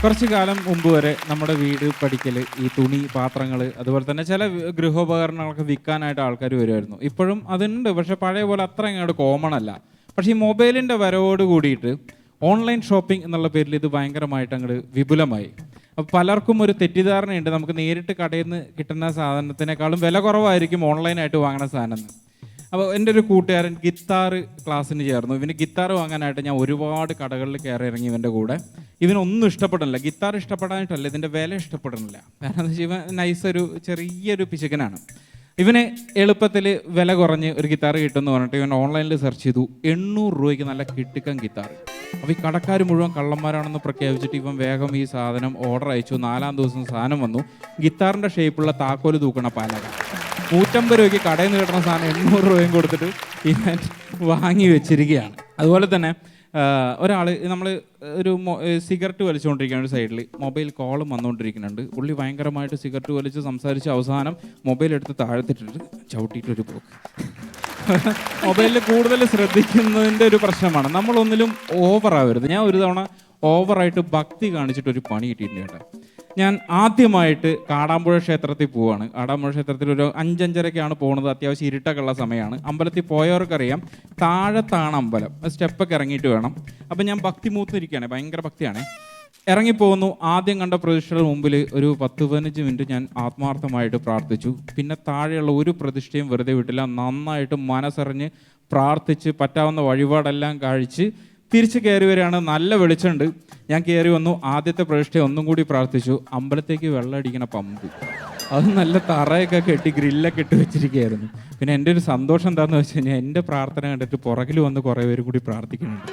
കുറച്ച് കാലം മുമ്പ് വരെ നമ്മുടെ വീട് പഠിക്കൽ ഈ തുണി പാത്രങ്ങൾ അതുപോലെ തന്നെ ചില ഗൃഹോപകരണങ്ങളൊക്കെ വിൽക്കാനായിട്ട് ആൾക്കാർ വരുമായിരുന്നു. ഇപ്പോഴും അതുണ്ട്, പക്ഷെ പഴയ പോലെ അത്ര അങ്ങോട്ട് കോമൺ അല്ല. പക്ഷേ ഈ മൊബൈലിൻ്റെ വരവോട് കൂടിയിട്ട് ഓൺലൈൻ ഷോപ്പിംഗ് എന്നുള്ള പേരിൽ ഇത് ഭയങ്കരമായിട്ട് അങ്ങോട്ട് വിപുലമായി. അപ്പോൾ പലർക്കും ഒരു തെറ്റിദ്ധാരണയുണ്ട്, നമുക്ക് നേരിട്ട് കടയിൽ നിന്ന് കിട്ടുന്ന സാധനത്തിനേക്കാളും വില കുറവായിരിക്കും ഓൺലൈനായിട്ട് വാങ്ങുന്ന സാധനം. അപ്പോൾ എൻ്റെ ഒരു കൂട്ടുകാരൻ ഗിത്താർ ക്ലാസ്സിന് ചേർന്നു. ഇവന് ഗിത്താർ വാങ്ങാനായിട്ട് ഞാൻ ഒരുപാട് കടകളിൽ കയറി ഇറങ്ങി ഇവൻ്റെ കൂടെ. ഇവനൊന്നും ഇഷ്ടപ്പെടുന്നില്ല, ഗിത്താർ ഇഷ്ടപ്പെടാനായിട്ടല്ല, ഇതിൻ്റെ വില ഇഷ്ടപ്പെടുന്നില്ല. കാരണം എന്താ വെച്ചാൽ ഇവൻ നൈസൊരു ചെറിയൊരു പിശുക്കനാണ്. ഇവന് എളുപ്പത്തിൽ വില കുറഞ്ഞ് ഒരു ഗിത്താർ കിട്ടുമെന്ന് പറഞ്ഞിട്ട് ഇവൻ ഓൺലൈനിൽ സെർച്ച് ചെയ്തു. 800 രൂപയ്ക്ക് നല്ല കിട്ടിക്കൻ ഗിത്താർ. അപ്പോൾ ഈ കടക്കാർ മുഴുവൻ കള്ളന്മാരാണെന്ന് പ്രഖ്യാപിച്ചിട്ട് ഇവൻ വേഗം ഈ സാധനം ഓർഡർ അയച്ചു. 4-ാം ദിവസം സാധനം വന്നു. ഗിത്താറിൻ്റെ ഷേപ്പുള്ള താക്കോല് തൂക്കണ പാലക. 150 രൂപയ്ക്ക് കടയിൽ നിന്ന് കിട്ടുന്ന സാധനം 800 രൂപയും കൊടുത്തിട്ട് ഇവൻ വാങ്ങി വെച്ചിരിക്കുകയാണ്. അതുപോലെ തന്നെ ഒരാൾ നമ്മൾ ഒരു സിഗരറ്റ് വലിച്ചുകൊണ്ടിരിക്കുകയാണ്, ഒരു സൈഡിൽ മൊബൈൽ കോളും വന്നുകൊണ്ടിരിക്കുന്നുണ്ട്. പുള്ളി ഭയങ്കരമായിട്ട് സിഗരറ്റ് വലിച്ച് സംസാരിച്ച് അവസാനം മൊബൈൽ എടുത്ത് താഴ്ത്തിട്ടിട്ട് ചവിട്ടിയിട്ടൊരു പോക്ക്. മൊബൈലിൽ കൂടുതൽ ശ്രദ്ധിക്കുന്നതിൻ്റെ ഒരു പ്രശ്നമാണ്. നമ്മളൊന്നിലും ഓവറാവരുത്. ഞാൻ ഒരു തവണ ഓവറായിട്ട് ഭക്തി കാണിച്ചിട്ടൊരു പണി കിട്ടിയിട്ടുണ്ട് കേട്ടോ. ഞാൻ ആദ്യമായിട്ട് കാടാമ്പുഴ ക്ഷേത്രത്തിൽ പോവാണ്. കാടാമ്പുഴ ക്ഷേത്രത്തിൽ ഒരു 5-5:30ക്കാണ് പോകുന്നത്. അത്യാവശ്യം ഇരുട്ടൊക്കെ ഉള്ള സമയമാണ്. അമ്പലത്തിൽ പോയവർക്കറിയാം താഴത്താണ് അമ്പലം, സ്റ്റെപ്പൊക്കെ ഇറങ്ങിയിട്ട് വേണം. അപ്പം ഞാൻ ഭക്തി മൂത്തിരിക്കുകയാണ്, ഭയങ്കര ഭക്തിയാണ്. ഇറങ്ങിപ്പോകുന്നു. ആദ്യം കണ്ട പ്രതിഷ്ഠയുടെ മുമ്പിൽ ഒരു 10-15 മിനിറ്റ് ഞാൻ ആത്മാർത്ഥമായിട്ട് പ്രാർത്ഥിച്ചു. പിന്നെ താഴെയുള്ള ഒരു പ്രതിഷ്ഠയും വെറുതെ വിട്ടില്ല. നന്നായിട്ട് മനസ്സറിഞ്ഞ് പ്രാർത്ഥിച്ച് പറ്റാവുന്ന വഴിപാടെല്ലാം കഴിച്ച് തിരിച്ച് കയറി വരികയാണ്. നല്ല വെളിച്ചമുണ്ട്. ഞാൻ കയറി വന്നു. ആദ്യത്തെ പ്രതിഷ്ഠയെ ഒന്നും കൂടി പ്രാർത്ഥിച്ചു. അമ്പലത്തേക്ക് വെള്ളം അടിക്കണ പമ്പ്, അത് നല്ല തറയൊക്കെ കെട്ടി ഗ്രില്ലൊക്കെ ഇട്ട് വെച്ചിരിക്കുകയായിരുന്നു. പിന്നെ എൻ്റെ ഒരു സന്തോഷം എന്താണെന്ന് വെച്ച് കഴിഞ്ഞാൽ എൻ്റെ പ്രാർത്ഥന കണ്ടിട്ട് പുറകിൽ വന്ന് കുറേ പേര് കൂടി പ്രാർത്ഥിക്കുന്നുണ്ട്.